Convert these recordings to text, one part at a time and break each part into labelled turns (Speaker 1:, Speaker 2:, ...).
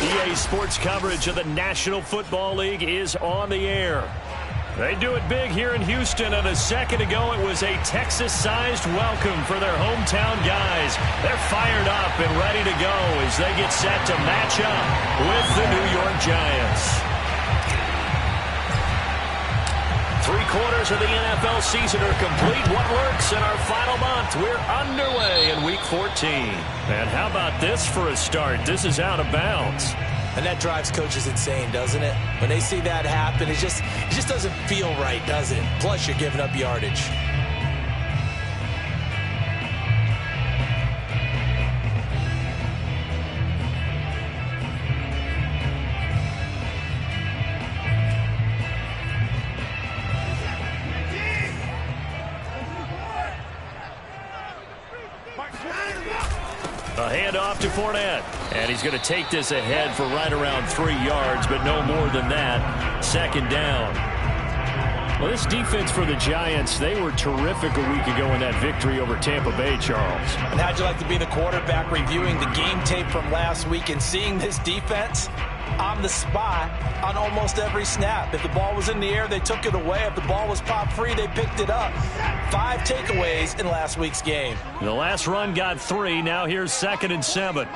Speaker 1: EA Sports coverage of the National Football League is on the air. They do it big here in Houston, and a second ago it was a Texas-sized welcome for their hometown guys. They're fired up and ready to go as they get set to match up with the New York Giants. 3/4 of the NFL season are complete. What works in our final month? We're underway in Week 14. And how about this for a start? This is out of bounds.
Speaker 2: And that drives coaches insane, doesn't it? When they see that happen, it just doesn't feel right, does it? Plus, you're giving up yardage.
Speaker 1: A handoff to Fournette. And he's going to take this ahead for right around 3 yards, but no more than that. Second down. Well, this defense for the Giants, they were terrific a week ago in that victory over Tampa Bay, Charles.
Speaker 2: And how'd you like to be the quarterback reviewing the game tape from last week and seeing this defense on the spot on almost every snap? If the ball was in the air, they took it away. If the ball was popped free, they picked it up. 5 takeaways in last week's game.
Speaker 1: The last run got 3. Now here's 2nd and 7.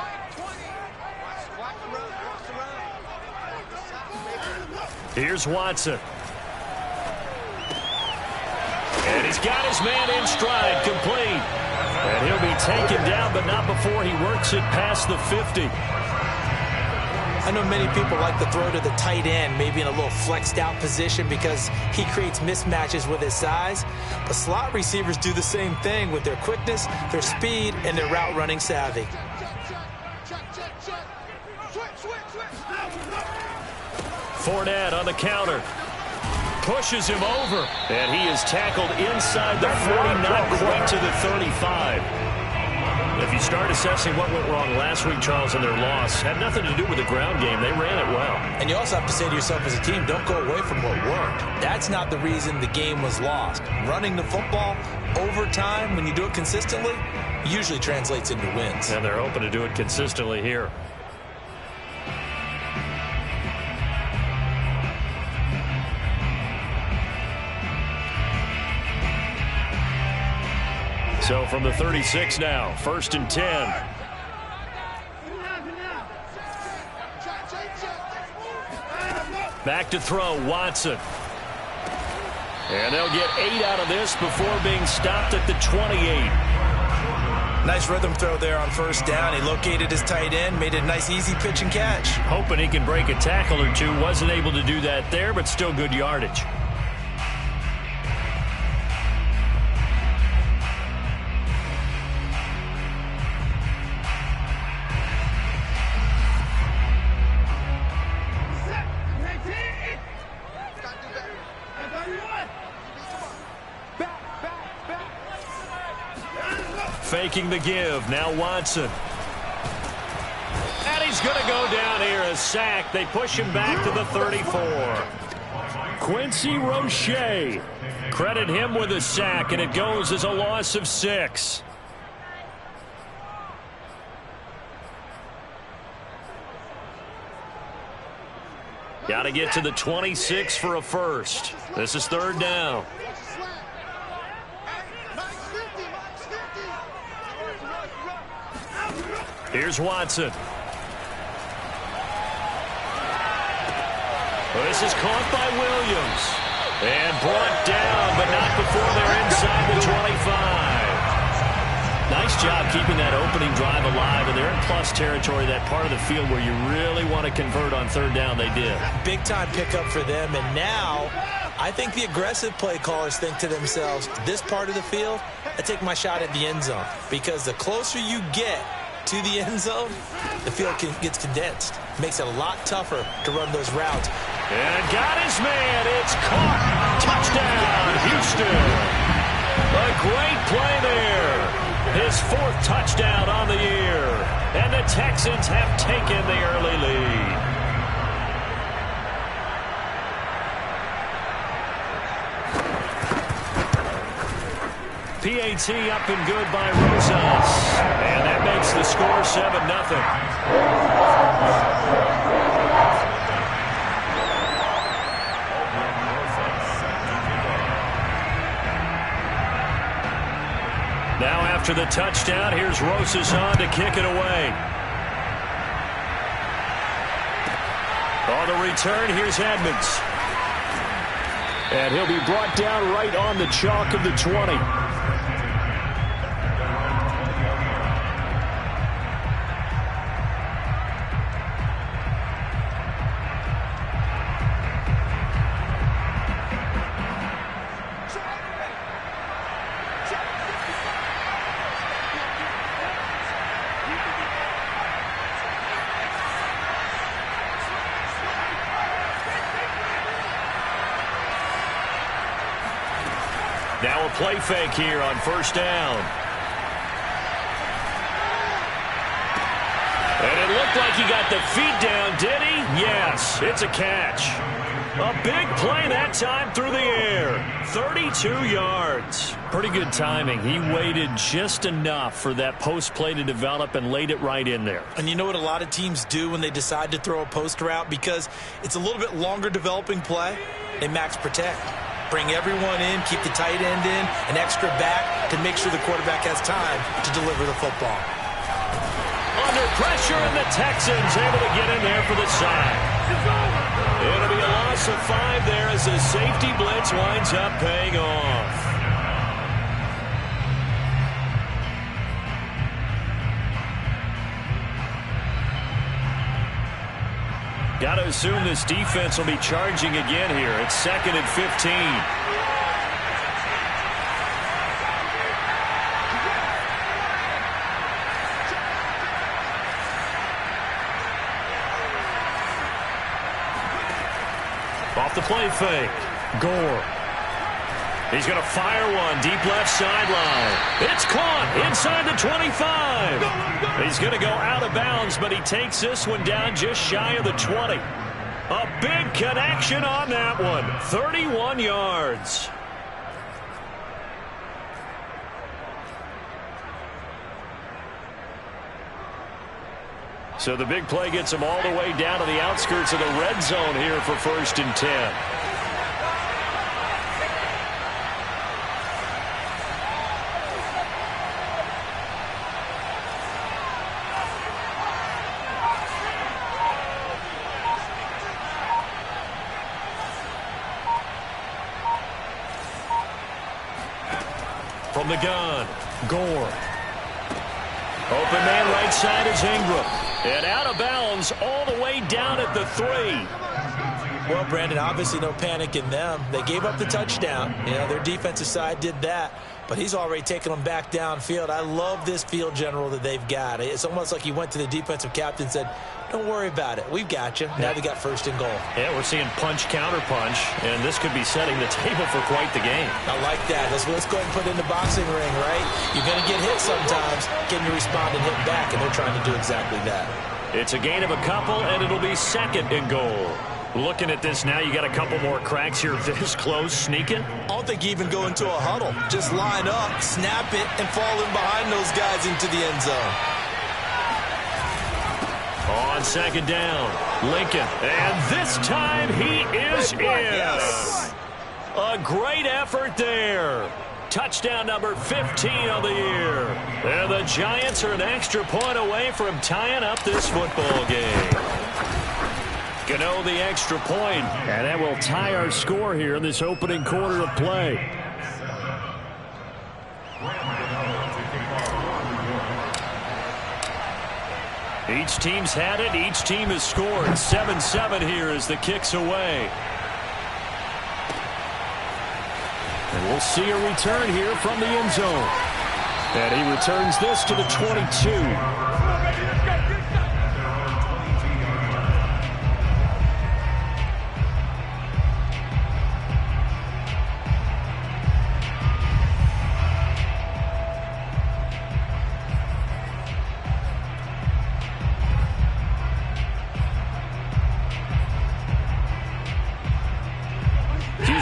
Speaker 1: Here's Watson. And he's got his man in stride, complete. And he'll be taken down, but not before he works it past the 50.
Speaker 2: I know many people like to throw to the tight end, maybe in a little flexed out position because he creates mismatches with his size. But slot receivers do the same thing with their quickness, their speed, and their route running savvy.
Speaker 1: Fournette on the counter. Pushes him over. And he is tackled inside the 40, not quite to the 35. If you start assessing what went wrong last week, Charles, in their loss, had nothing to do with the ground game. They ran it well.
Speaker 2: And you also have to say to yourself as a team, don't go away from what worked. That's not the reason the game was lost. Running the football over time, when you do it consistently, usually translates into wins.
Speaker 1: And they're hoping to do it consistently here. So from the 36 now, 1st and 10. Back to throw, Watson. And they'll get 8 out of this before being stopped at the 28.
Speaker 2: Nice rhythm throw there on 1st down. He located his tight end, made it a nice easy pitch and catch.
Speaker 1: Hoping he can break a tackle or two. Wasn't able to do that there, but still good yardage. Faking the give. Now Watson. And he's going to go down here. A sack. They push him back to the 34. Quincy Roche. Credit him with a sack, and it goes as a loss of 6. Got to get to the 26 for a first. This is 3rd down. Here's Watson. Well, this is caught by Williams. And brought down, but not before they're inside the 25. Nice job keeping that opening drive alive, and they're in plus territory, that part of the field where you really want to convert on 3rd down. They did. Big-time pickup for them, and now I think the aggressive play callers think to themselves, this part of the field, I take my shot at the end zone, because the closer you get to the end zone, the field gets condensed. Makes it a lot tougher to run those routes. And got his man. It's caught. Touchdown, Houston. A great play there. His 4th touchdown on the year. And the Texans have taken the early lead. PAT up and good by Rosas. And that makes the score 7-0. Now after the touchdown, here's Rosas on to kick it away. On the return, here's Edmonds. And he'll be brought down right on the chalk of the 20. Now a play fake here on first down. And it looked like he got the feet down, did he? Yes, it's a catch. A big play that time through the air. 32 yards. Pretty good timing. He waited just enough for that post play to develop and laid it right in there.
Speaker 2: And you know what a lot of teams do when they decide to throw a post route? Because it's a little bit longer developing play, they max protect. Bring everyone in, keep the tight end in, an extra back to make sure the quarterback has time to deliver the football.
Speaker 1: Under pressure, and the Texans able to get in there for the sack. It'll be a loss of 5 there as the safety blitz winds up paying off. Got to assume this defense will be charging again here. It's 2nd and 15. Off the play fake. Gore. He's going to fire one deep left sideline. It's caught inside the 25. He's going to go out of bounds, but he takes this one down just shy of the 20. A big connection on that one. 31 yards. So the big play gets him all the way down to the outskirts of the red zone here for 1st and 10. From the gun, Gore. Open man right side is Ingram. And out of bounds all the way down at the 3.
Speaker 2: Well, Brandon, obviously no panic in them. They gave up the touchdown. You know, their defensive side did that. But he's already taken them back downfield. I love this field general that they've got. It's almost like he went to the defensive captain and said, don't worry about it. We've got you. Now they got 1st and goal.
Speaker 1: Yeah, we're seeing punch, counter punch, and this could be setting the table for quite the game.
Speaker 2: I like that. Let's go ahead and put it in the boxing ring, right? You're going to get hit sometimes. Can you respond and hit back? And they're trying to do exactly that.
Speaker 1: It's a gain of a couple, and it'll be 2nd and goal. Looking at this now, you got a couple more cracks here this close, sneaking.
Speaker 2: I don't think you even go into a huddle. Just line up, snap it, and fall in behind those guys into the end zone.
Speaker 1: On 2nd down, Lincoln. And this time he is in.
Speaker 2: Yes.
Speaker 1: A great effort there. Touchdown number 15 of the year. And the Giants are an extra point away from tying up this football game. Gano the extra point, and that will tie our score here in this opening quarter of play. Each team's had it. Each team has scored. 7-7 here as the kick's away. And we'll see a return here from the end zone. And he returns this to the 22.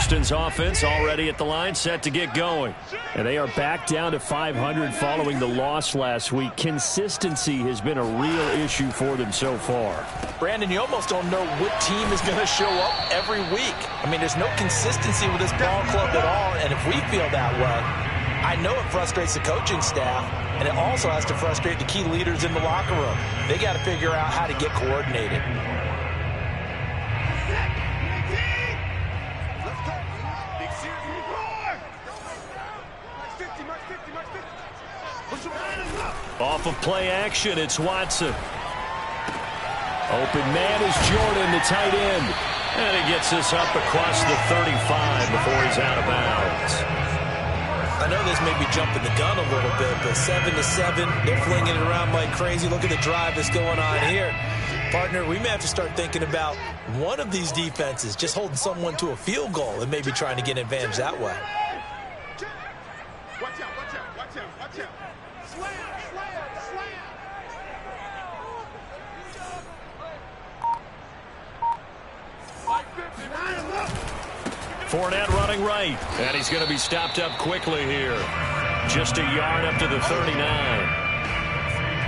Speaker 3: Houston's offense already at the line, set to get going. And they are back down to 500 following the loss last week. Consistency has been a real issue for them so far.
Speaker 2: Brandon, you almost don't know what team is going to show up every week. I mean, there's no consistency with this ball club at all, and if we feel that way, I know it frustrates the coaching staff, and it also has to frustrate the key leaders in the locker room. They got to figure out how to get coordinated.
Speaker 3: Off of play action, it's Watson. Open man is Jordan, the tight end. And he gets us up across the 35 before he's out of bounds.
Speaker 2: I know this may be jumping the gun a little bit, but 7-7, they're flinging it around like crazy. Look at the drive that's going on here. Partner, we may have to start thinking about one of these defenses just holding someone to a field goal and maybe trying to get an advantage that way.
Speaker 4: Watch out, watch out, watch out, watch out. Slam, slam, slam.
Speaker 3: Fournette running right, and he's going to be stopped up quickly here. Just a yard up to the 39.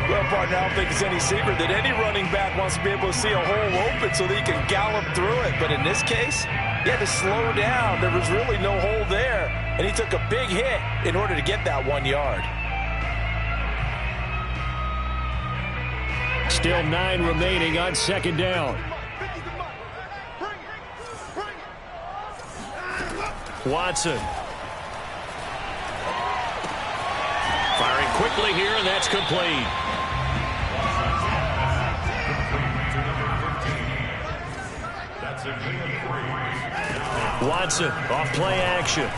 Speaker 2: Well, partner, I don't think it's any secret that any running back wants to be able to see a hole open so that he can gallop through it. But in this case, he had to slow down. There was really no hole there, and he took a big hit in order to get that 1 yard.
Speaker 3: Still 9 remaining on second down. Watson. Firing quickly here, and that's complete. Watson off play action.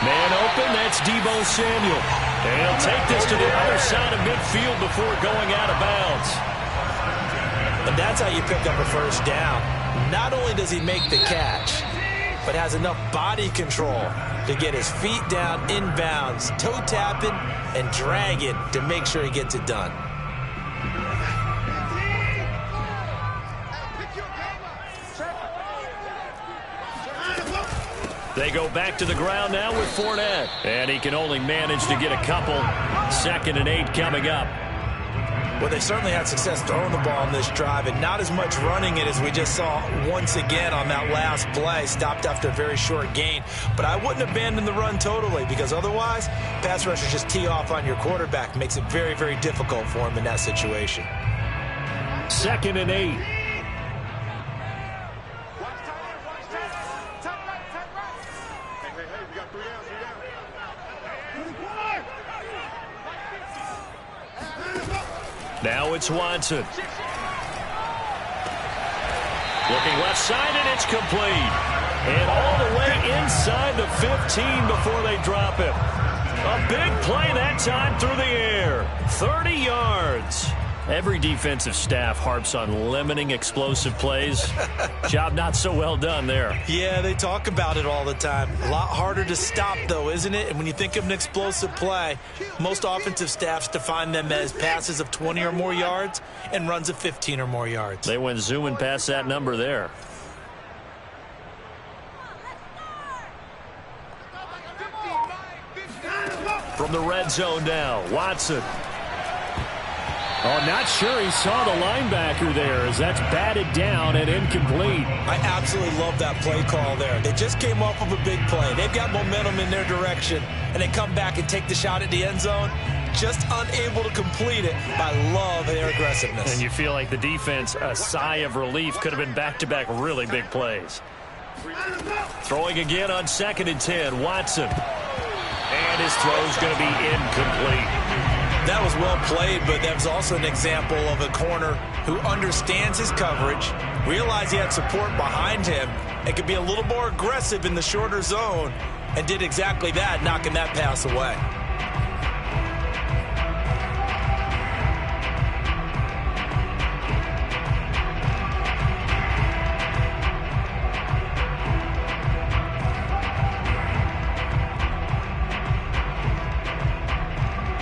Speaker 3: Man open, that's Deebo Samuel. And he'll take this to the other side of midfield before going out of bounds.
Speaker 2: And that's how you pick up a first down. Not only does he make the catch, but has enough body control to get his feet down inbounds, toe tapping and dragging to make sure he gets it done.
Speaker 3: They go back to the ground now with Fournette. And he can only manage to get a couple. 2nd and 8 coming up.
Speaker 2: Well, they certainly had success throwing the ball on this drive and not as much running it as we just saw once again on that last play. Stopped after a very short gain. But I wouldn't abandon the run totally because otherwise, pass rushers just tee off on your quarterback. Makes it very, very difficult for him in that situation.
Speaker 3: 2nd and 8. Now it's Watson. Looking left side, and it's complete. And all the way inside the 15 before they drop him. A big play that time through the air. 30 yards. Every defensive staff harps on limiting explosive plays. Job not so well done there.
Speaker 2: Yeah, they talk about it all the time. A lot harder to stop, though, isn't it? And when you think of an explosive play, most offensive staffs define them as passes of 20 or more yards and runs of 15 or more yards.
Speaker 3: They went zooming past that number there. From the red zone now, Watson. Oh, not sure he saw the linebacker there as that's batted down and incomplete.
Speaker 2: I absolutely love that play call there. They just came off of a big play. They've got momentum in their direction, and they come back and take the shot at the end zone, just unable to complete it. I love their aggressiveness.
Speaker 3: And you feel like the defense, a sigh of relief, could have been back-to-back really big plays. Throwing again on 2nd and 10, Watson. And his throw's going to be incomplete.
Speaker 2: That was well played, but that was also an example of a corner who understands his coverage, realized he had support behind him, and could be a little more aggressive in the shorter zone, and did exactly that, knocking that pass away.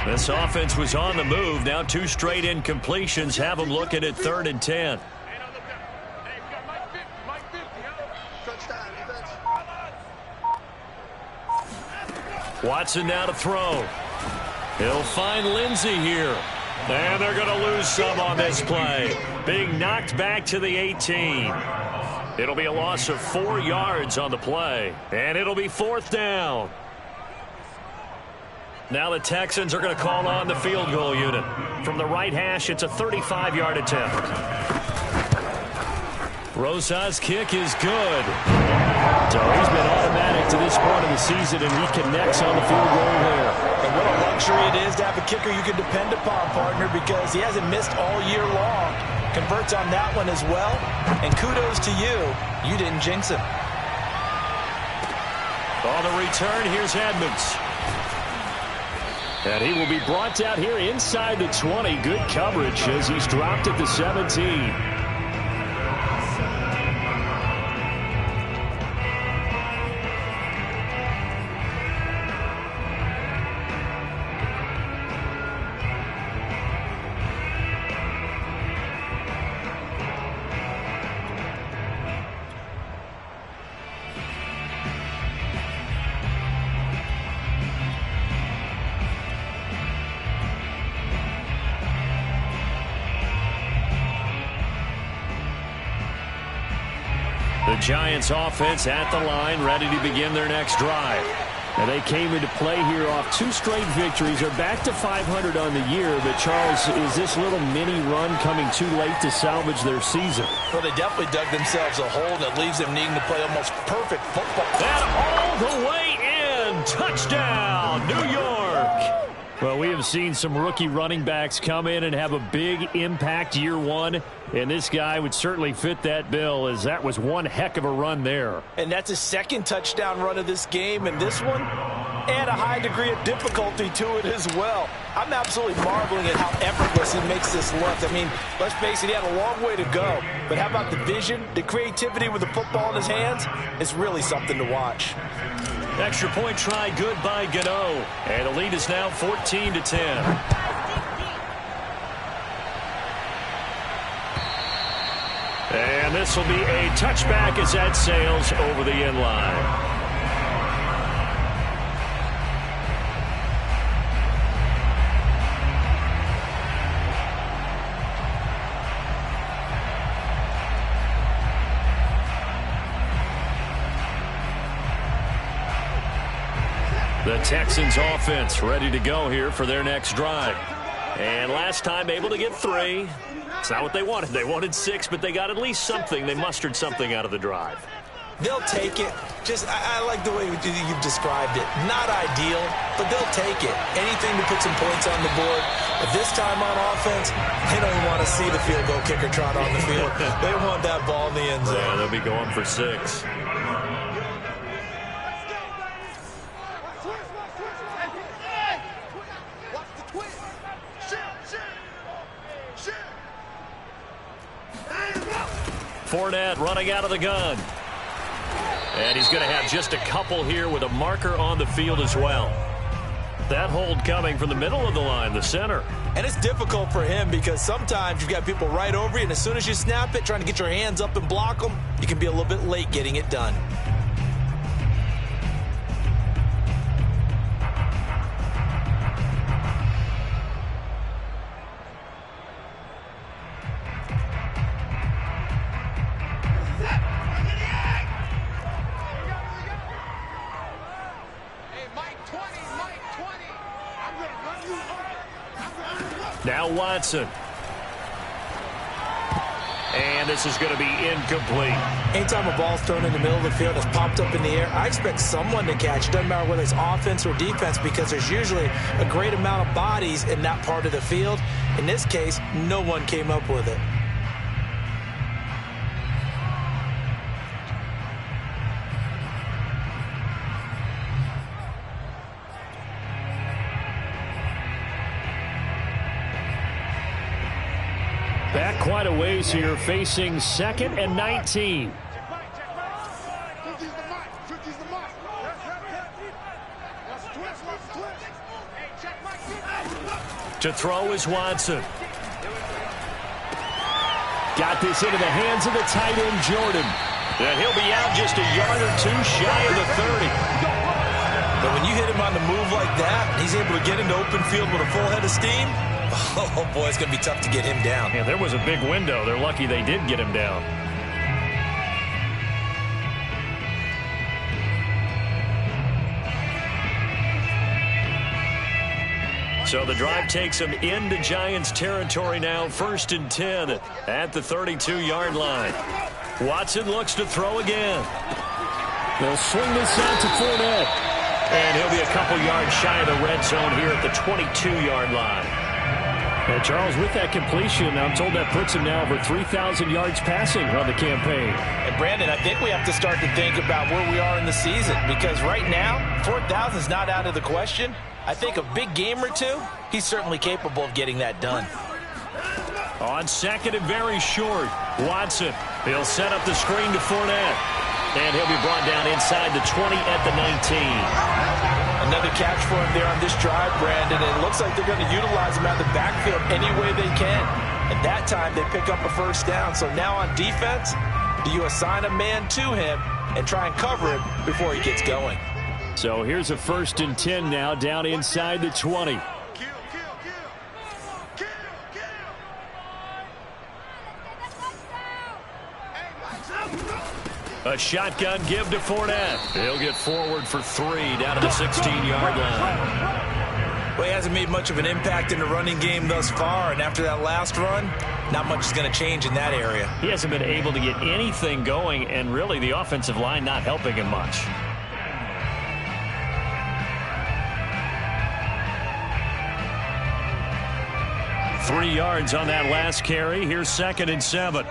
Speaker 3: This offense was on the move. Now 2 straight incompletions have them looking at 3rd and 10. Watson now to throw. He'll find Lindsey here. And they're going to lose some on this play. Being knocked back to the 18. It'll be a loss of 4 yards on the play. And it'll be 4th down. Now the Texans are going to call on the field goal unit. From the right hash, it's a 35-yard attempt. Rosa's kick is good. So he's been automatic to this point of the season, and he connects on the field goal there.
Speaker 2: And what a luxury it is to have a kicker you can depend upon, partner, because he hasn't missed all year long. Converts on that one as well. And kudos to you. You didn't jinx him.
Speaker 3: On the return, here's Edmonds. And he will be brought out here inside the 20. Good coverage as he's dropped at the 17. The Giants offense at the line, ready to begin their next drive. And they came into play here off 2 straight victories. They're back to 500 on the year. But, Charles, is this little mini run coming too late to salvage their season?
Speaker 2: Well, they definitely dug themselves a hole that leaves them needing to play almost perfect football.
Speaker 3: That all the way in. Touchdown, New York. Well, we have seen some rookie running backs come in and have a big impact year one. And this guy would certainly fit that bill, as that was one heck of a run there.
Speaker 2: And that's his 2nd touchdown run of this game. And this one, add a high degree of difficulty to it as well. I'm absolutely marveling at how effortless he makes this look. I mean, let's face it, he had a long way to go. But how about the vision, the creativity with the football in his hands? It's really something to watch.
Speaker 3: Extra point try, good by Gano. And the lead is now 14-10. And this will be a touchback as that sails over the end line. The Texans offense ready to go here for their next drive. And last time able to get 3. It's not what they wanted. They wanted 6, but they got at least something. They mustered something out of the drive.
Speaker 2: They'll take it. I like the way you've described it. Not ideal, but they'll take it. Anything to put some points on the board. But this time on offense, they don't want to see the field goal kicker trot on the field. They want that ball in the end zone.
Speaker 3: Yeah, they'll be going for 6. Fournette running out of the gun. And he's going to have just a couple here with a marker on the field as well. That hold coming from the middle of the line, the center.
Speaker 2: And it's difficult for him because sometimes you've got people right over you, and as soon as you snap it, trying to get your hands up and block them, you can be a little bit late getting it done.
Speaker 3: Now Watson. And this is going to be incomplete.
Speaker 2: Anytime a ball's thrown in the middle of the field, it's popped up in the air, I expect someone to catch it. Doesn't matter whether it's offense or defense, because there's usually a great amount of bodies in that part of the field. In this case, no one came up with it.
Speaker 3: Back quite a ways here, facing 2nd and 19. To throw is Watson. Got this into the hands of the tight end, Jordan. And he'll be out just a yard or 2 shy of the 30.
Speaker 2: But when you hit him on the move like that, and he's able to get into open field with a full head of steam, oh boy, it's going to be tough to get him down.
Speaker 3: Yeah, there was a big window. They're lucky they did get him down. So the drive takes them into Giants territory now. 1st and 10 at the 32-yard line. Watson looks to throw again. They'll swing this out to Fournette. And he'll be a couple yards shy of the red zone here at the 22-yard line. And Charles, with that completion, I'm told that puts him now over 3,000 yards passing on the campaign.
Speaker 2: And Brandon, I think we have to start to think about where we are in the season, because right now, 4,000 is not out of the question. I think a big game or two, he's certainly capable of getting that done.
Speaker 3: On 2nd and very short, Watson. He'll set up the screen to Fournette. And he'll be brought down inside the 20 at the 19.
Speaker 2: Another catch for him there on this drive, Brandon. And it looks like they're going to utilize him out of the backfield any way they can. And that time they pick up a first down. So now on defense, do you assign a man to him and try and cover him before he gets going?
Speaker 3: So here's a 1st and 10 now down inside the 20. A shotgun give to Fournette. He'll get forward for 3 down to the 16-yard line.
Speaker 2: Well, he hasn't made much of an impact in the running game thus far, and after that last run, not much is going to change in that area.
Speaker 3: He hasn't been able to get anything going, and really the offensive line not helping him much. Three yards on that last carry. Here's 2nd and 7.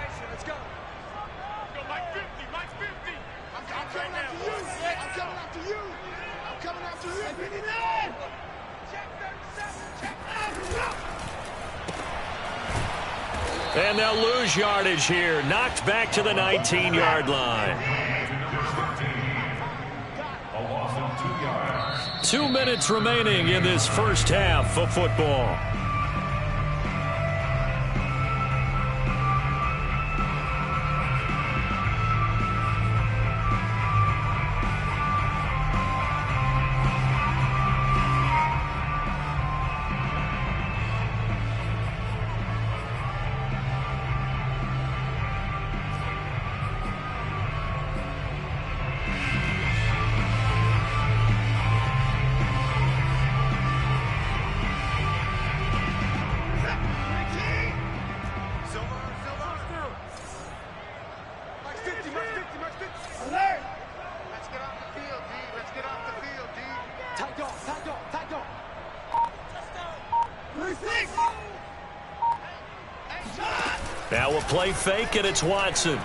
Speaker 3: And they'll lose yardage here. Knocked back to the 19-yard line. 2 minutes remaining in this first half of football. Now a play fake, and it's Watson.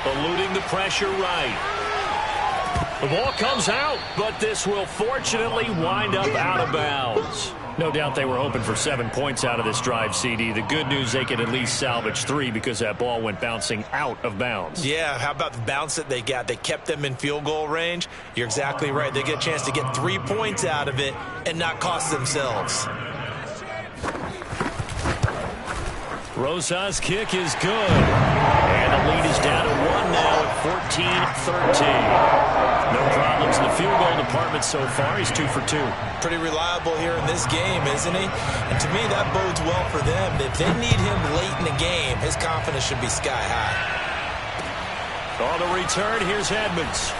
Speaker 3: Eluding the pressure right. The ball comes out, but this will fortunately wind up out of bounds. No doubt they were hoping for 7 points out of this drive, CD. The good news, they could at least salvage 3 because that ball went bouncing out of bounds.
Speaker 2: Yeah, how about the bounce that they got? They kept them in field goal range. You're exactly right. They get a chance to get 3 points out of it and not cost themselves.
Speaker 3: Rosa's kick is good. And the lead is down to 1 now at 14-13. No problems in the field goal department so far. He's 2 for 2.
Speaker 2: Pretty reliable here in this game, isn't he? And to me, that bodes well for them. If they need him late in the game, his confidence should be sky high.
Speaker 3: On the return, here's Edmonds.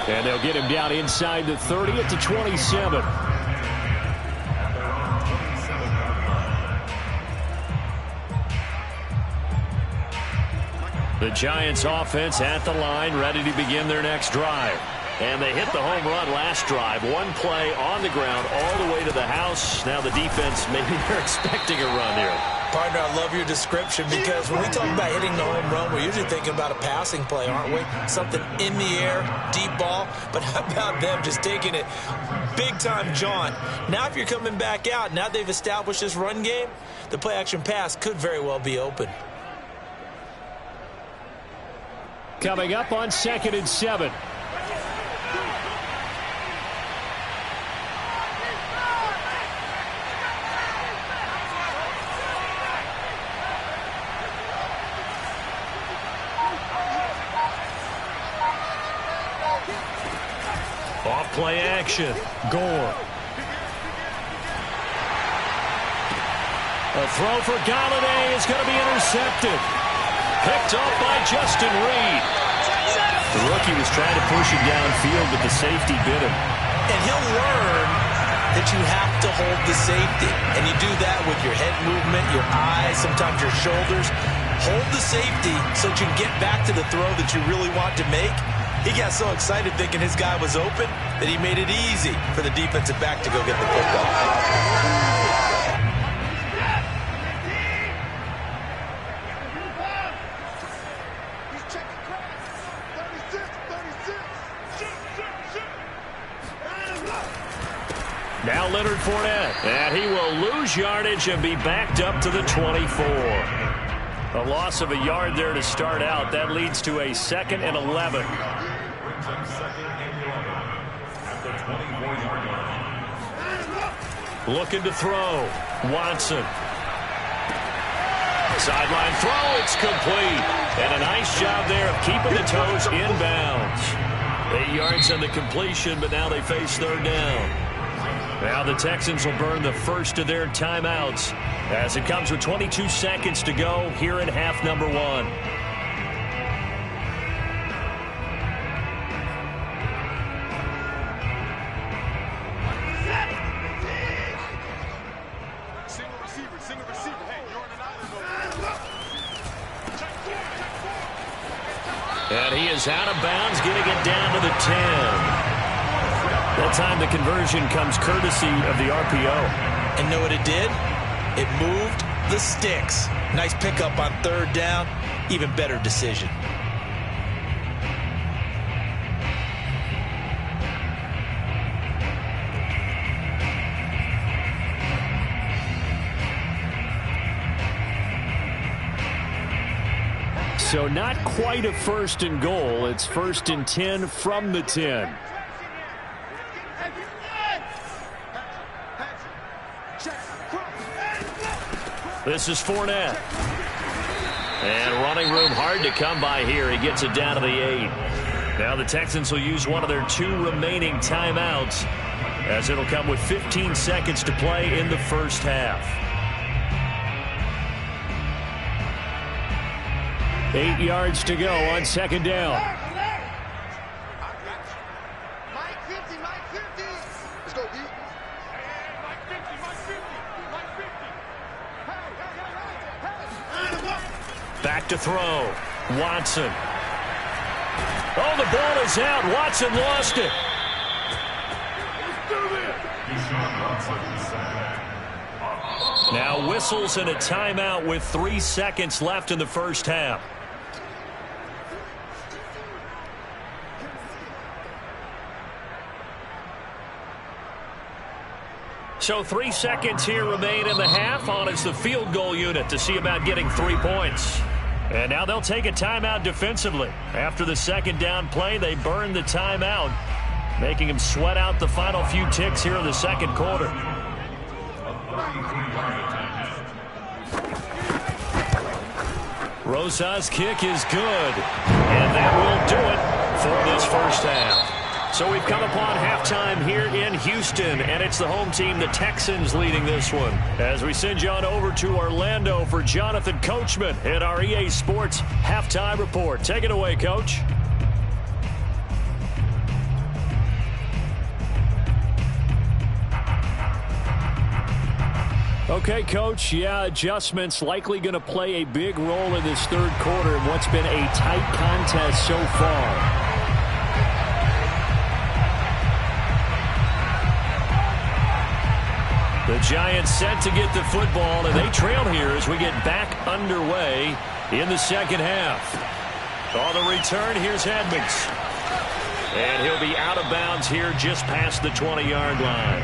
Speaker 3: And they'll get him down inside the 30 at the 27. The Giants offense at the line, ready to begin their next drive. And they hit the home run last drive. 1 play on the ground all the way to the house. Now the defense, maybe they're expecting a run here.
Speaker 2: Partner, I love your description, because when we talk about hitting the home run, we're usually thinking about a passing play, aren't we? Something in the air, deep ball. But how about them just taking it big-time jaunt? Now if you're coming back out, now they've established this run game, the play-action pass could very well be open.
Speaker 3: Coming up on 2nd and 7. Play action. Gore. A throw for Galladay is going to be intercepted. Picked up by Justin Reed. The rookie was trying to push him downfield, but the safety bit him.
Speaker 2: And he'll learn that you have to hold the safety. And you do that with your head movement, your eyes, sometimes your shoulders. Hold the safety so that you can get back to the throw that you really want to make. He got so excited thinking his guy was open that he made it easy for the defensive back to go get the football.
Speaker 3: Now Leonard Fournette, and he will lose yardage and be backed up to the 24. A loss of a yard there to start out. That leads to a 2nd and 11. Looking to throw. Watson. Sideline throw, it's complete. And a nice job there of keeping the toes inbounds. 8 yards on the completion, but now they face 3rd down. Now the Texans will burn the first of their timeouts as it comes with 22 seconds to go here in half number 1.
Speaker 4: Single receiver. Hey, you're in an island.
Speaker 3: And he is out of bounds, getting it down to the 10. That time the conversion comes courtesy of the RPO.
Speaker 2: And know what it did? It moved the sticks. Nice pickup on 3rd down. Even better decision.
Speaker 3: So not quite a 1st and goal. It's 1st and 10 from the 10. This is Fournette. And running room hard to come by here. He gets it down to the 8. Now the Texans will use one of their 2 remaining timeouts as it'll come with 15 seconds to play in the first half. 8 yards to go on 2nd down.
Speaker 4: Mike 50. Let's go, D. Mike 50.
Speaker 3: Back to throw. Watson. Oh, the ball is out. Watson lost it. Now whistles and a timeout with 3 seconds left in the first half. So 3 seconds here remain in the half on as the field goal unit to see about getting 3 points. And now they'll take a timeout defensively. After the 2nd down play, they burn the timeout, making them sweat out the final few ticks here in the 2nd quarter. Rosa's kick is good, and that will do it for this first half. So we've come upon halftime here in Houston, and it's the home team, the Texans, leading this one. As we send you on over to Orlando for Jonathan Coachman at our EA Sports Halftime Report. Take it away, Coach. Okay, Coach, adjustments likely going to play a big role in this 3rd quarter in what's been a tight contest so far. The Giants set to get the football, and they trail here as we get back underway in the 2nd half. On the return, here's Edmonds. And he'll be out of bounds here just past the 20-yard line.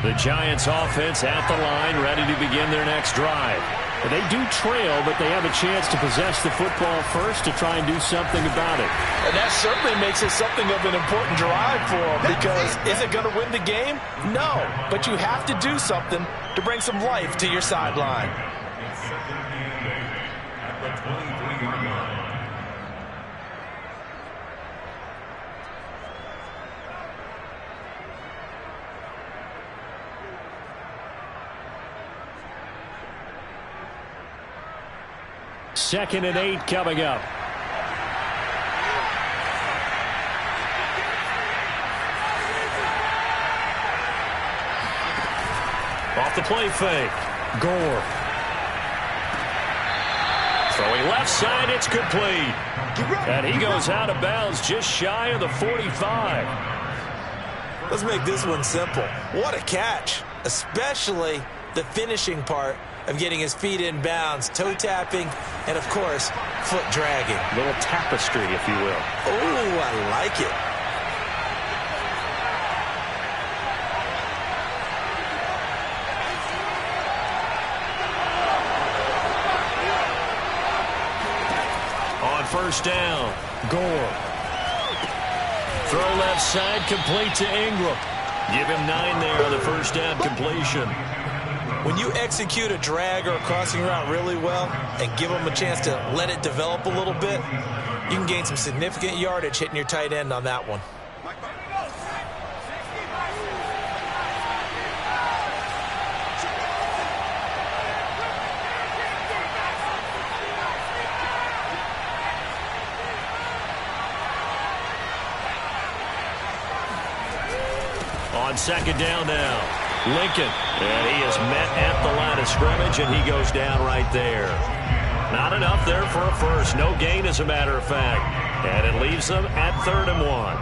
Speaker 3: The Giants offense at the line, ready to begin their next drive. They do trail, but they have a chance to possess the football first to try and do something about it.
Speaker 2: And that certainly makes it something of an important drive for them, because is it going to win the game? No, but you have to do something to bring some life to your sideline.
Speaker 3: Second and 8 coming up. Off the play fake. Gore. Throwing left side, it's complete. And he goes out of bounds just shy of the 45.
Speaker 2: Let's make this one simple. What a catch, especially the finishing part of getting his feet in bounds, toe tapping, and of course, foot dragging.
Speaker 3: A little tapestry, if you will.
Speaker 2: Oh, I like it.
Speaker 3: On first down, Gore. Throw left side, complete to Ingram. Give him 9 there on the first down completion.
Speaker 2: When you execute a drag or a crossing route really well and give them a chance to let it develop a little bit, you can gain some significant yardage hitting your tight end on that one.
Speaker 3: On second down now, Lincoln. And he is met at the line of scrimmage, and he goes down right there. Not enough there for a first. No gain, as a matter of fact. And it leaves them at 3rd and 1.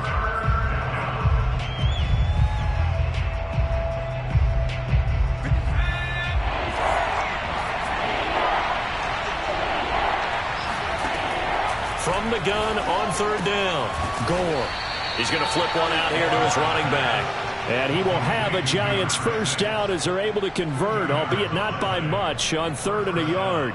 Speaker 3: From the gun on 3rd down, Gore. He's going to flip one out here to his running back. And he will have a Giants first down as they're able to convert, albeit not by much, on 3rd and a yard.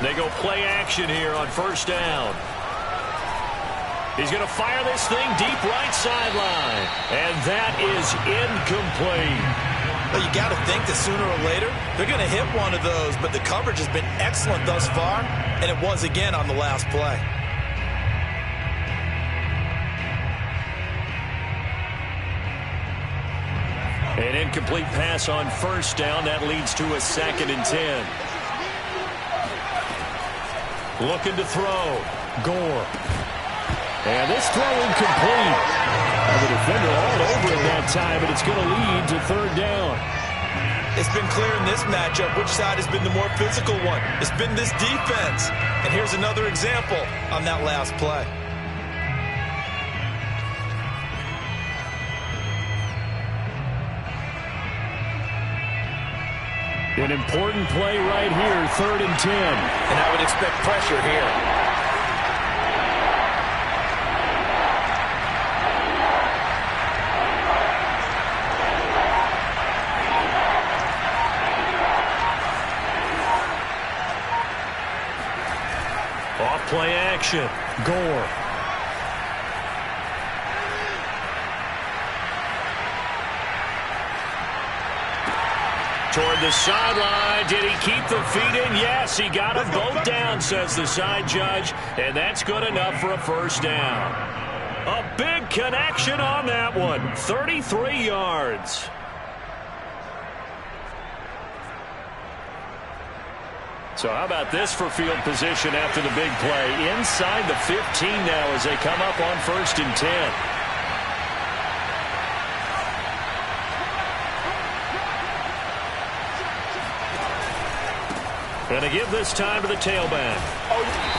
Speaker 3: They go play action here on first down. He's going to fire this thing deep right sideline. And that is incomplete.
Speaker 2: Well, you got to think that sooner or later they're going to hit one of those, but the coverage has been excellent thus far, and it was again on the last play.
Speaker 3: An incomplete pass on first down. That leads to a 2nd and 10. Looking to throw. Gore. And this throw incomplete. And the defender all over it that time, but it's going to lead to 3rd down.
Speaker 2: It's been clear in this matchup which side has been the more physical one. It's been this defense. And here's another example on that last play.
Speaker 3: An important play right here, 3rd and 10.
Speaker 2: And I would expect pressure here.
Speaker 3: Off play action, Gore. Toward the sideline. Did he keep the feet in? Yes, he got them both down, says the side judge. And that's good enough for a first down. A big connection on that one. 33 yards. So how about this for field position after the big play? Inside the 15 now as they come up on 1st and 10. Going to give this time to the tailback.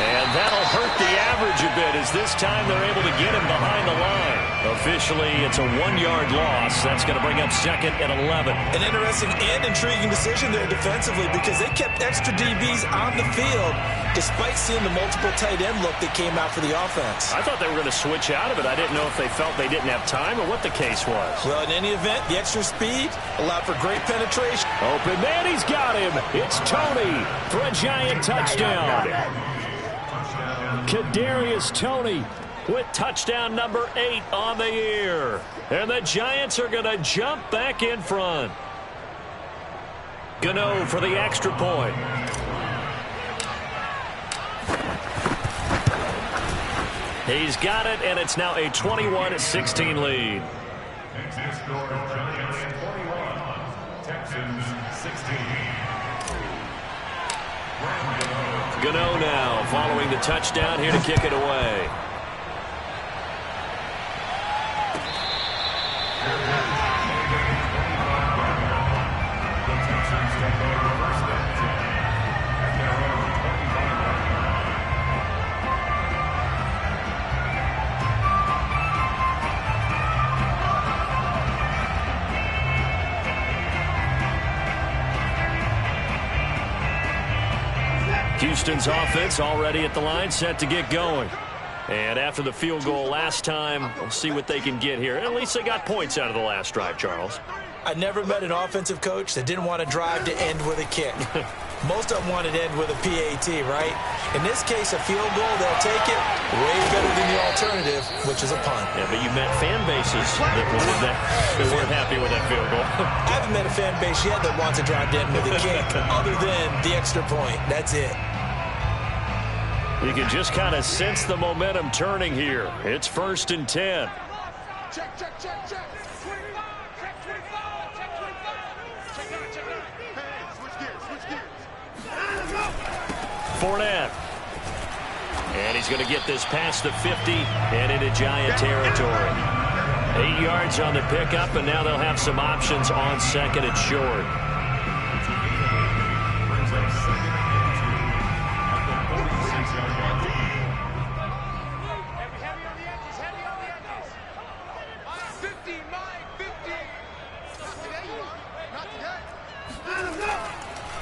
Speaker 3: And that'll hurt the average a bit as this time they're able to get him behind the line. Officially, it's a 1-yard loss. That's going to bring up second and 11.
Speaker 2: An interesting and intriguing decision there defensively because they kept extra DBs on the field despite seeing the multiple tight end look that came out for the offense.
Speaker 3: I thought they were going to switch out of it. I didn't know if they felt they didn't have time or what the case was.
Speaker 2: Well, in any event, the extra speed allowed for great penetration.
Speaker 3: Open man, he's got him. It's Tony for a Giant touchdown. Kadarius Toney with touchdown number 8 on the year. And the Giants are going to jump back in front. Gano for the extra point. He's got it, and it's now a 21-16 lead. Gano now following the touchdown here to kick it away. Houston's offense already at the line, set to get going. And after the field goal last time, we'll see what they can get here. At least they got points out of the last drive, Charles.
Speaker 2: I never met an offensive coach that didn't want to drive to end with a kick. Most of them wanted to end with a PAT, right? In this case, a field goal, they'll take it way better than the alternative, which is a punt.
Speaker 3: Yeah, but you met fan bases that wanted that, that weren't happy with that field goal.
Speaker 2: I haven't met a fan base yet that wants to drive to end with a kick, other than the extra point. That's it.
Speaker 3: You can just kind of sense the momentum turning here. It's 1st and 10.
Speaker 4: Check, check, check, check. 25, check 25, check 25. Check out, check out. Hey, switch gears, switch gears.
Speaker 3: Fournette. And he's going to get this past the 50 and into Giant territory. 8 yards on the pickup, and now they'll have some options on second and short.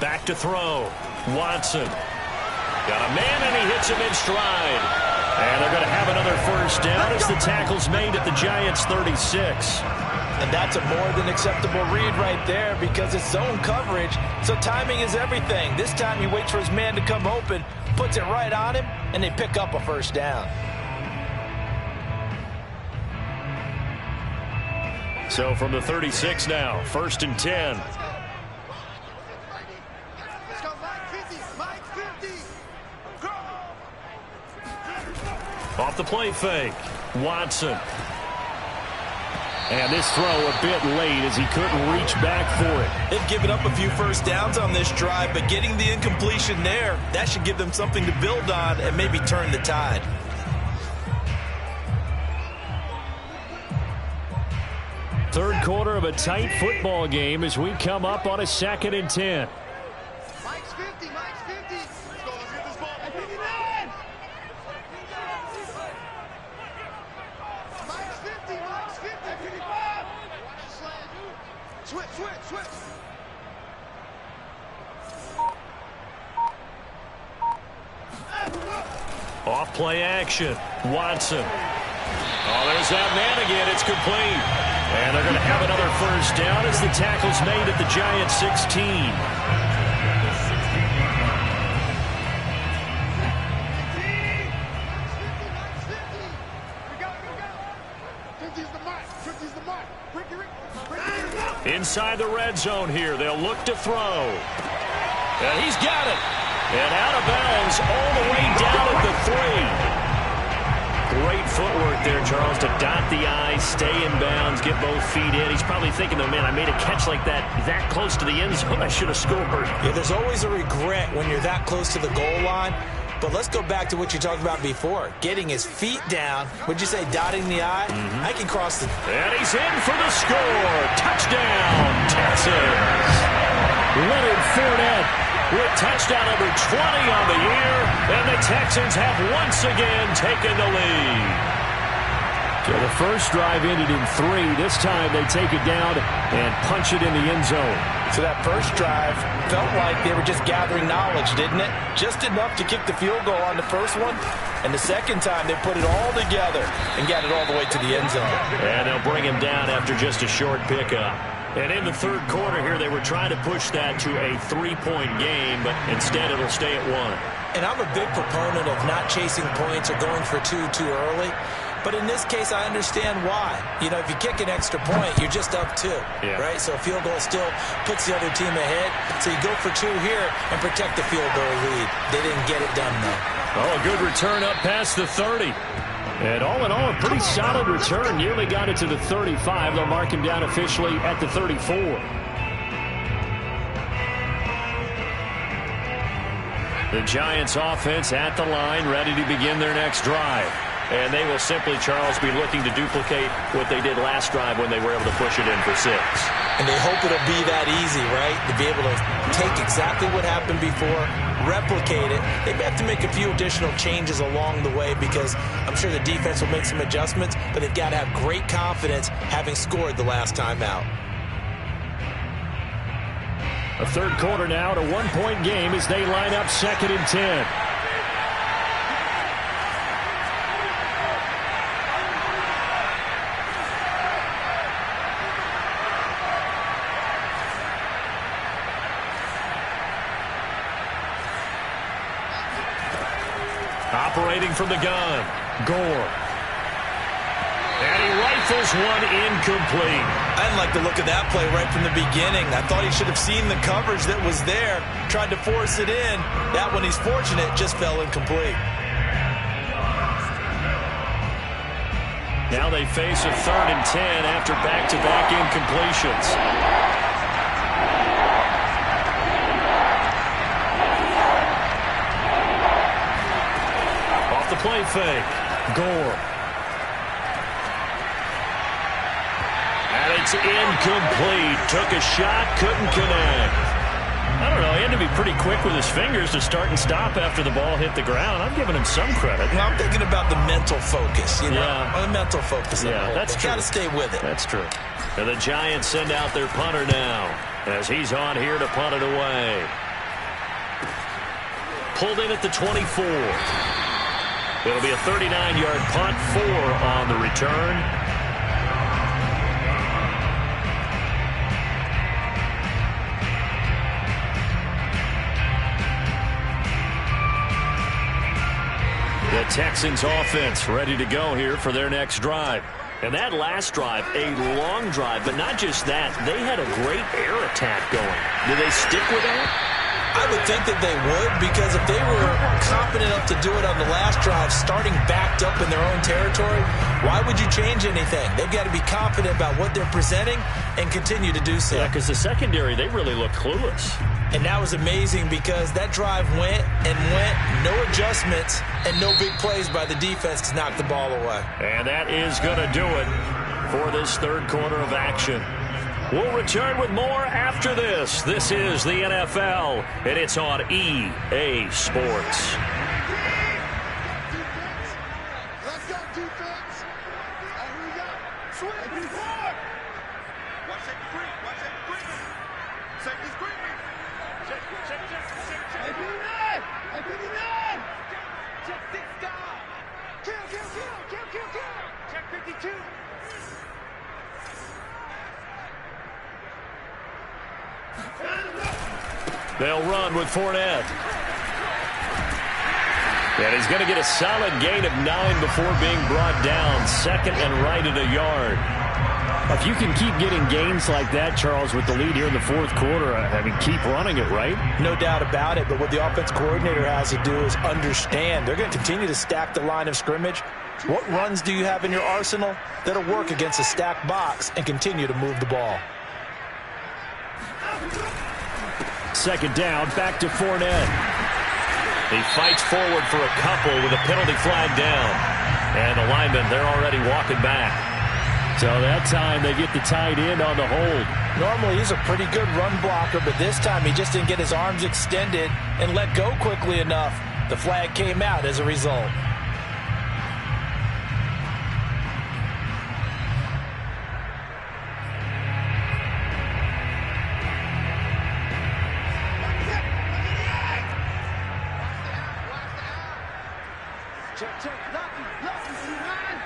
Speaker 3: Back to throw. Watson. Got a man, and he hits him in stride. And they're going to have another first down as the tackle's made at the Giants' 36.
Speaker 2: And that's a more than acceptable read right there because it's zone coverage, so timing is everything. This time he waits for his man to come open, puts it right on him, and they pick up a first down.
Speaker 3: So from the 36 now, 1st and 10. Off the play fake. Watson. And this throw a bit late as he couldn't reach back for it.
Speaker 2: They've given up a few first downs on this drive, but getting the incompletion there, that should give them something to build on and maybe turn the tide.
Speaker 3: Third quarter of a tight football game as we come up on a 2nd and 10.
Speaker 4: Mike's 50, Mike's 50. Let's go, let's get this ball. Mike's 50, Mike's 50. 55. Switch, switch, switch.
Speaker 3: Off play action. Watson. Oh, there's that man again. It's complete. And they're going to have another first down as the tackle's made at the Giants' 16. Inside the red zone here. They'll look to throw. And he's got it. And out of bounds all the way down at the 3. Great footwork there, Charles, to dot the I, stay in bounds, get both feet in. He's probably thinking, though, man, I made a catch like that close to the end zone. I should have scored.
Speaker 2: Yeah, there's always a regret when you're that close to the goal line. But let's go back to what you talked about before. Getting his feet down. Would you say dotting the I? I can cross the...
Speaker 3: And he's in for the score. Touchdown, Texans. Leonard Fournette with touchdown number 20 on the year. And the Texans have once again taken the lead. So the first drive ended in 3. This time they take it down and punch it in the end zone.
Speaker 2: So that first drive felt like they were just gathering knowledge, didn't it? Just enough to kick the field goal on the first one. And the second time they put it all together and got it all the way to the end zone.
Speaker 3: And they'll bring him down after just a short pickup. And in the third quarter here, they were trying to push that to a 3-point game, but instead it'll stay at 1.
Speaker 2: And I'm a big proponent of not chasing points or going for two too early. But in this case, I understand why. You know, if you kick an extra point, you're just up 2, right? So a field goal still puts the other team ahead. So you go for 2 here and protect the field goal lead. They didn't get it done, though.
Speaker 3: Oh, a good return up past the 30. And all in all, a pretty solid return. Nearly got it to the 35. They'll mark him down officially at the 34. The Giants offense at the line, ready to begin their next drive. And they will simply, Charles, be looking to duplicate what they did last drive when they were able to push it in for 6.
Speaker 2: And they hope it'll be that easy, right? To be able to take exactly what happened before, replicate it. They may have to make a few additional changes along the way because I'm sure the defense will make some adjustments, but they've got to have great confidence having scored the last time out.
Speaker 3: A third quarter now, a 1-point game as they line up 2nd and 10. Operating from the gun, Gore. And he rifles one incomplete.
Speaker 2: I didn't like the look of that play right from the beginning. I thought he should have seen the coverage that was there, tried to force it in. That one, he's fortunate, just fell incomplete.
Speaker 3: Now they face a 3rd and 10 after back-to-back incompletions. The play fake. Gore. And it's incomplete. Took a shot, couldn't connect. I don't know. He had to be pretty quick with his fingers to start and stop after the ball hit the ground. I'm giving him some credit.
Speaker 2: Well, I'm thinking about the mental focus, you know? The mental focus.
Speaker 3: Yeah, that's true.
Speaker 2: Got to stay with it.
Speaker 3: That's true. And the Giants send out their punter now as he's on here to punt it away. Pulled in at the 24. It'll be a 39-yard punt, 4 on the return. The Texans offense ready to go here for their next drive. And that last drive, a long drive, but not just that. They had a great air attack going. Do they stick with that?
Speaker 2: I would think that they would, because if they were confident enough to do it on the last drive, starting backed up in their own territory, why would you change anything? They've got to be confident about what they're presenting and continue to do so.
Speaker 3: Yeah, because the secondary, they really look clueless.
Speaker 2: And that was amazing because that drive went and went, no adjustments, and no big plays by the defense to knock the ball away.
Speaker 3: And that is going to do it for this third quarter of action. We'll return with more after this. This is the NFL, and it's on EA Sports.
Speaker 4: Let's go, defense. Here we go. Swing. Watch that green. Watch that green. Safety's green. Check. Hey, Billy Nunn. Check 6 down. Kill. Check 52.
Speaker 3: They'll run with Fournette. And he's going to get a solid gain of 9 before being brought down. 2nd and right at a yard. If you can keep getting gains like that, Charles, with the lead here in the fourth quarter, I mean, keep running it, right?
Speaker 2: No doubt about it, but what the offense coordinator has to do is understand. They're going to continue to stack the line of scrimmage. What runs do you have in your arsenal that'll work against a stacked box and continue to move the ball?
Speaker 3: 2nd down, back to Fournette. He fights forward for a couple with a penalty flag down. And the linemen, they're already walking back. So that time they get the tight end on the hold.
Speaker 2: Normally he's a pretty good run blocker, but this time he just didn't get his arms extended and let go quickly enough. The flag came out as a result.
Speaker 4: Check, check. Lucky, lucky, man.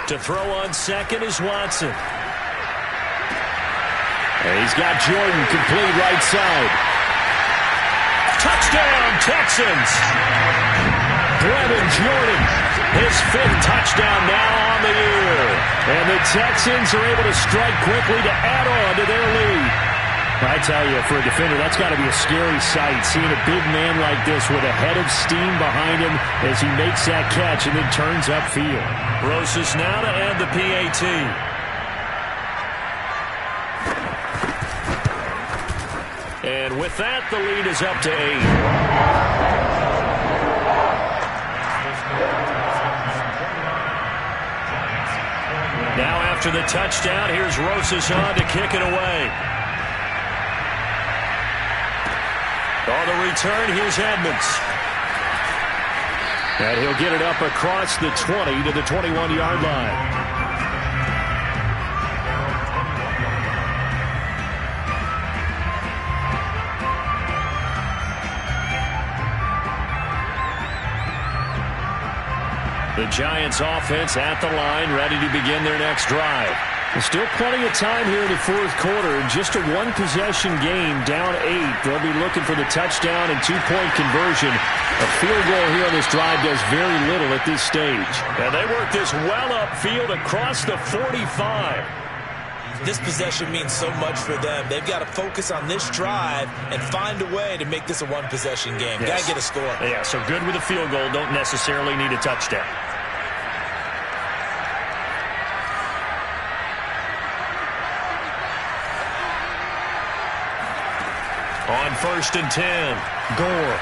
Speaker 3: To throw on second is Watson. And he's got Jordan complete right side. Touchdown, Texans! Brennan Jordan, his 5th touchdown now on the year. And the Texans are able to strike quickly to add on to their lead. I tell you, for a defender, that's got to be a scary sight, seeing a big man like this with a head of steam behind him as he makes that catch and then turns upfield. Rosas now to add the PAT. And with that, the lead is up to 8. Now after the touchdown, here's Rosas on to kick it away. On the return, here's Edmonds. And he'll get it up across the 20 to the 21-yard line. The Giants offense at the line, ready to begin their next drive. There's still plenty of time here in the 4th quarter. Just a one-possession game, down 8. They'll be looking for the touchdown and 2-point conversion. A field goal here on this drive does very little at this stage. And they work this well upfield across the 45.
Speaker 2: This possession means so much for them. They've got to focus on this drive and find a way to make this a one-possession game.
Speaker 3: Yes.
Speaker 2: Got to get a score.
Speaker 3: Yeah, so good with a field goal. Don't necessarily need a touchdown. On 1st and 10, Gore.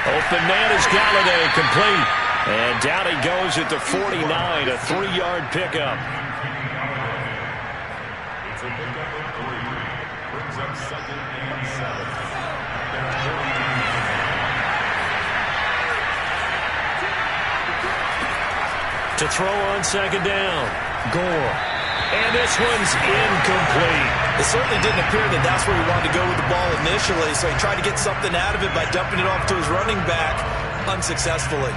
Speaker 3: Open man is Galladay, complete. And down he goes at the 49, a 3-yard pickup.
Speaker 4: It's a pickup of 3. Brings up 2nd and 7.
Speaker 3: To throw on 2nd down, Gore. And this one's incomplete.
Speaker 2: It certainly didn't appear that that's where he wanted to go with the ball initially, so he tried to get something out of it by dumping it off to his running back unsuccessfully.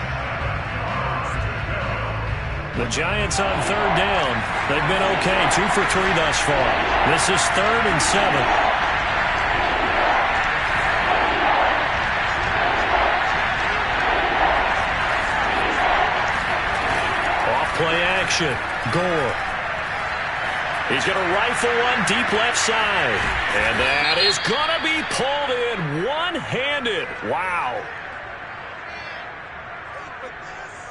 Speaker 3: The Giants on 3rd down. They've been okay, 2 for 3 thus far. This is 3rd and 7. Off-play action, Gore. He's going to rifle one deep left side. And that is going to be pulled in one-handed. Wow.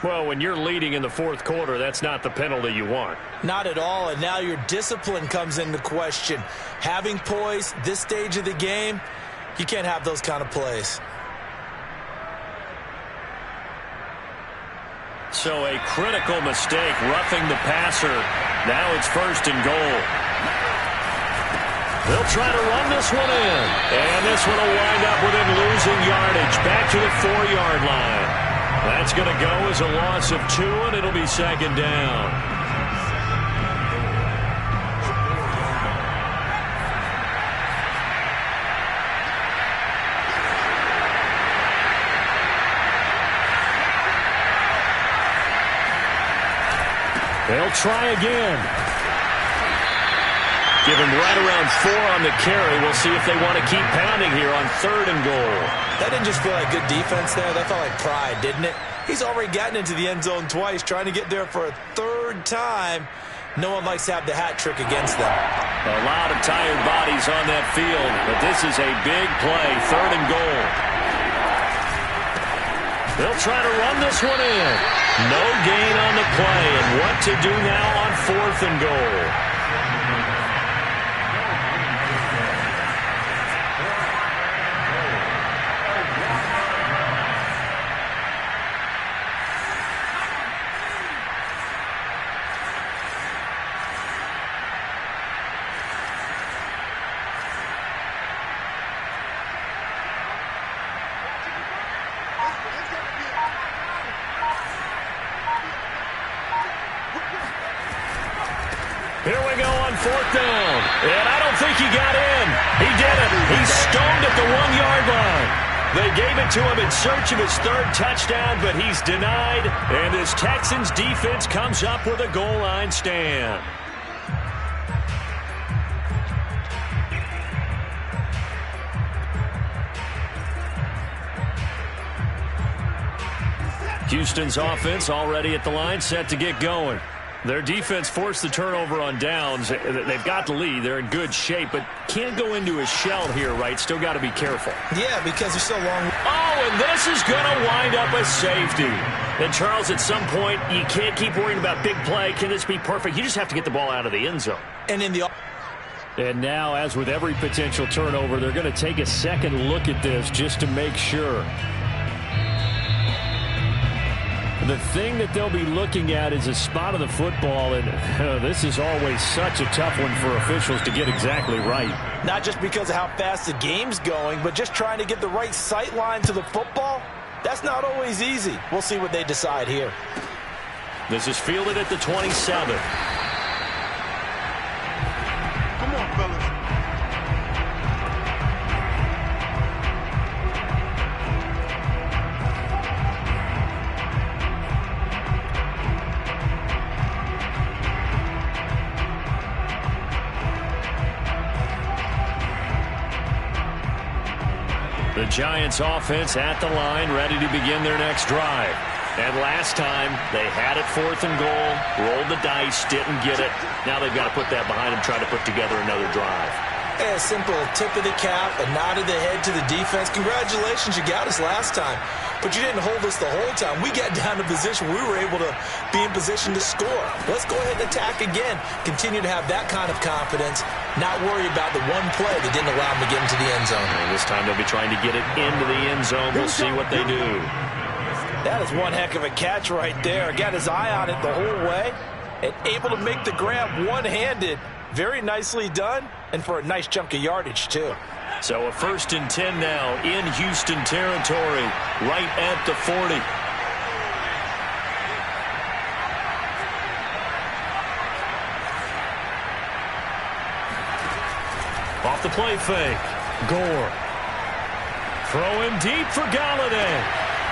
Speaker 3: Well, when you're leading in the 4th quarter, that's not the penalty you want.
Speaker 2: Not at all, and now your discipline comes into question. Having poise this stage of the game, you can't have those kind of plays.
Speaker 3: So a critical mistake, roughing the passer. Now it's 1st and goal. They'll try to run this one in. And this one will wind up with him losing yardage. Back to the 4-yard line. That's going to go as a loss of 2, and it'll be 2nd down. They'll try again. Give him right around 4 on the carry. We'll see if they want to keep pounding here on 3rd and goal.
Speaker 2: That didn't just feel like good defense there. That felt like pride, didn't it? He's already gotten into the end zone twice, trying to get there for a 3rd time. No one likes to have the hat trick against them.
Speaker 3: A lot of tired bodies on that field, but this is a big play, 3rd and goal. They'll try to run this one in. No gain on the play, and what to do now on 4th and goal. Here we go on 4th down. And I don't think he got in. He did it. He's stoned at the 1-yard line. They gave it to him in search of his 3rd touchdown, but he's denied. And this Texans defense comes up with a goal line stand. Houston's offense already at the line, set to get going. Their defense forced the turnover on downs. They've got the lead. They're in good shape, but can't go into a shell here, right? Still got to be careful.
Speaker 2: Yeah, because they're so long.
Speaker 3: Oh, and this is going to wind up a safety. And, Charles, at some point, you can't keep worrying about big play. Can this be perfect? You just have to get the ball out of the end zone. And now, as with every potential turnover, they're going to take a second look at this just to make sure. The thing that they'll be looking at is a spot of the football, and this is always such a tough one for officials to get exactly right.
Speaker 2: Not just because of how fast the game's going, but just trying to get the right sight line to the football. That's not always easy. We'll see what they decide here.
Speaker 3: This is fielded at the 27.
Speaker 4: Come on, fellas.
Speaker 3: The Giants offense at the line, ready to begin their next drive. And last time, they had it 4th and goal, rolled the dice, didn't get it. Now they've got to put that behind them, try to put together another drive.
Speaker 2: A simple tip of the cap, a nod of the head to the defense. Congratulations, you got us last time. But you didn't hold us the whole time. We got down to position where we were able to be in position to score. Let's go ahead and attack again. Continue to have that kind of confidence, not worry about the one play that didn't allow them to get into the end zone.
Speaker 3: And this time they'll be trying to get it into the end zone. We'll see what they do.
Speaker 2: That is one heck of a catch right there. Got his eye on it the whole way and able to make the grab one-handed. Very nicely done, and for a nice chunk of yardage, too.
Speaker 3: So a 1st and 10 now in Houston territory, right at the 40. Off the play fake. Gore. Throw him deep for Galladay.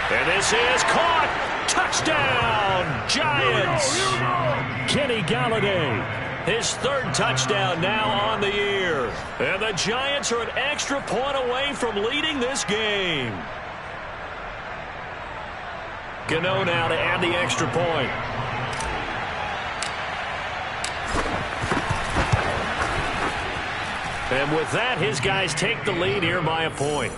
Speaker 3: And this is caught. Touchdown, Giants. Kenny Galladay. His 3rd touchdown now on the year. And the Giants are an extra point away from leading this game. Gano now to add the extra point. And with that, his guys take the lead here by a point.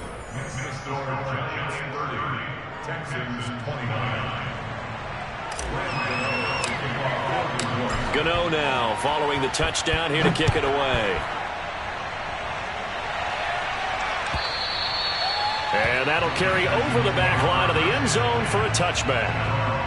Speaker 3: Gano now following the touchdown here to kick it away. And that'll carry over the back line of the end zone for a touchback.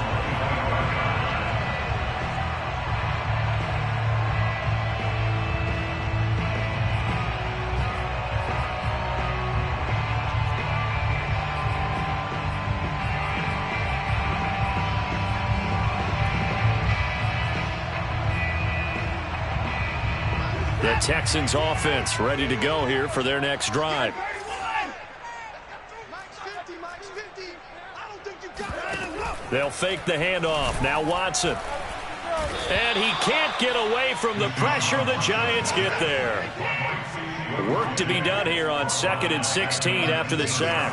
Speaker 3: The Texans offense ready to go here for their next drive. They'll fake the handoff. Now Watson. And he can't get away from the pressure. The Giants get there. Work to be done here on 2nd and 16 after the sack.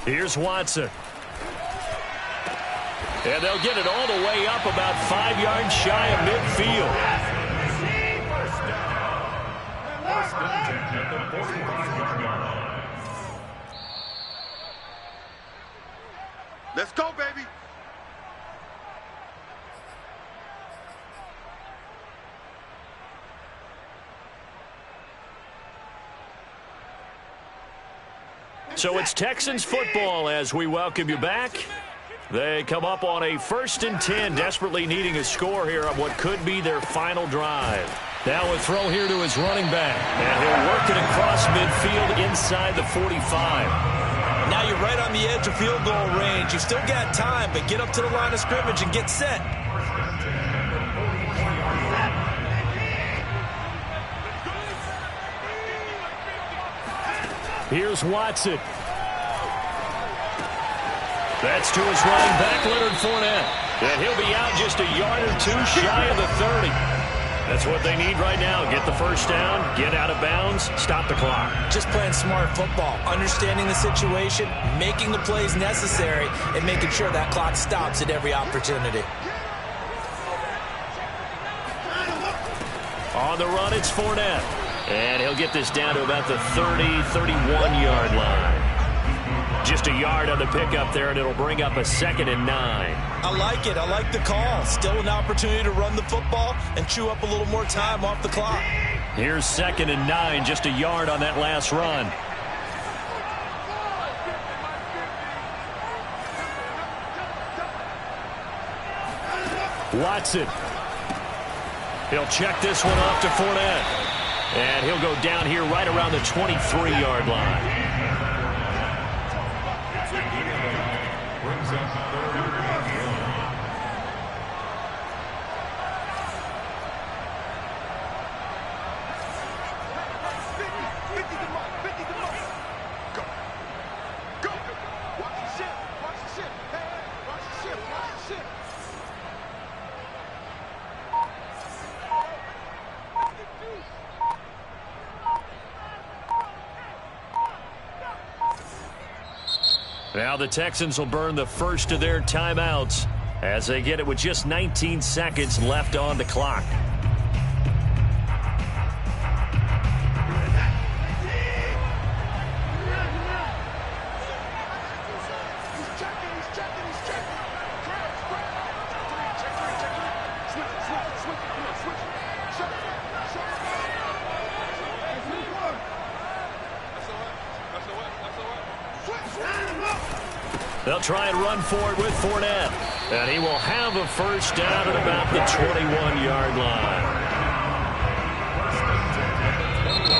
Speaker 3: Here's Watson. And they'll get it all the way up about 5 yards shy of midfield.
Speaker 4: Let's go, baby.
Speaker 3: So it's Texans football as we welcome you back. They come up on a 1st and 10, desperately needing a score here on what could be their final drive. Now a throw here to his running back. And he'll work it across midfield inside the 45.
Speaker 2: Now you're right on on the edge of field goal range. You've still got time, but get up to the line of scrimmage and get set.
Speaker 3: Here's Watson. That's to his running back, Leonard Fournette. And he'll be out just a yard or two shy of the 30. That's what they need right now. Get the first down, get out of bounds, stop the clock.
Speaker 2: Just playing smart football, understanding the situation, making the plays necessary, and making sure that clock stops at every opportunity.
Speaker 3: On the run, it's Fournette. And he'll get this down to about the 30, 31-yard line. Just a yard on the pickup there, and it'll bring up a 2nd and 9.
Speaker 2: I like it. I like the call. Still an opportunity to run the football and chew up a little more time off the clock.
Speaker 3: Here's 2nd and 9, just a yard on that last run. Watson. He'll check this one off to Fournette. And he'll go down here right around the 23-yard line. Now the Texans will burn the first of their timeouts as they get it with just 19 seconds left on the clock. They'll try and run for it with Fournette. And he will have a first down at about the 21-yard line.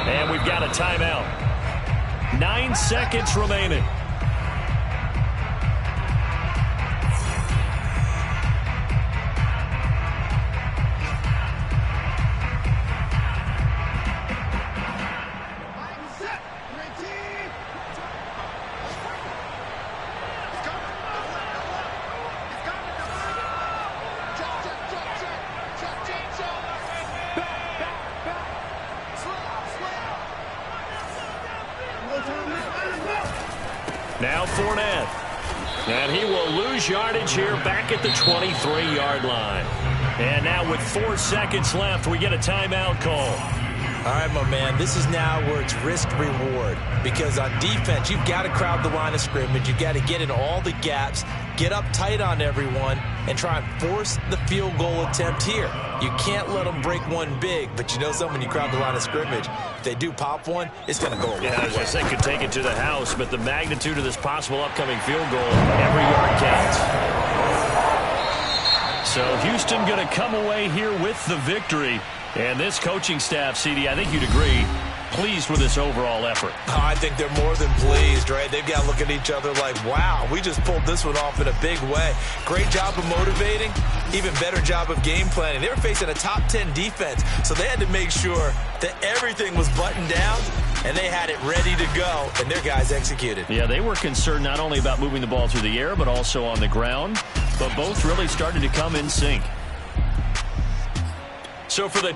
Speaker 3: And we've got a timeout. 9 seconds remaining. Now Fournette. And he will lose yardage here back at the 23-yard line. And now with 4 seconds left, we get a timeout call.
Speaker 2: All right, my man, this is now where it's risk-reward. Because on defense, you've got to crowd the line of scrimmage. You've got to get in all the gaps, get up tight on everyone, and try and force the field goal attempt here. You can't let them break one big, but you know something, when you crowd the line of scrimmage, if they do pop one, it's going to go away.
Speaker 3: Yeah, I was going to say, could take it to the house, but the magnitude of this possible upcoming field goal, every yard counts. So Houston going to come away here with the victory. And this coaching staff, CD, I think you'd agree, pleased with this overall effort.
Speaker 2: Oh, I think they're more than pleased, right? They've got to look at each other like, wow, we just pulled this one off in a big way. Great job of motivating, even better job of game planning. They were facing a top 10 defense, so they had to make sure that everything was buttoned down, and they had it ready to go, and their guys executed.
Speaker 3: Yeah, they were concerned not only about moving the ball through the air, but also on the ground, but both really started to come in sync. So for the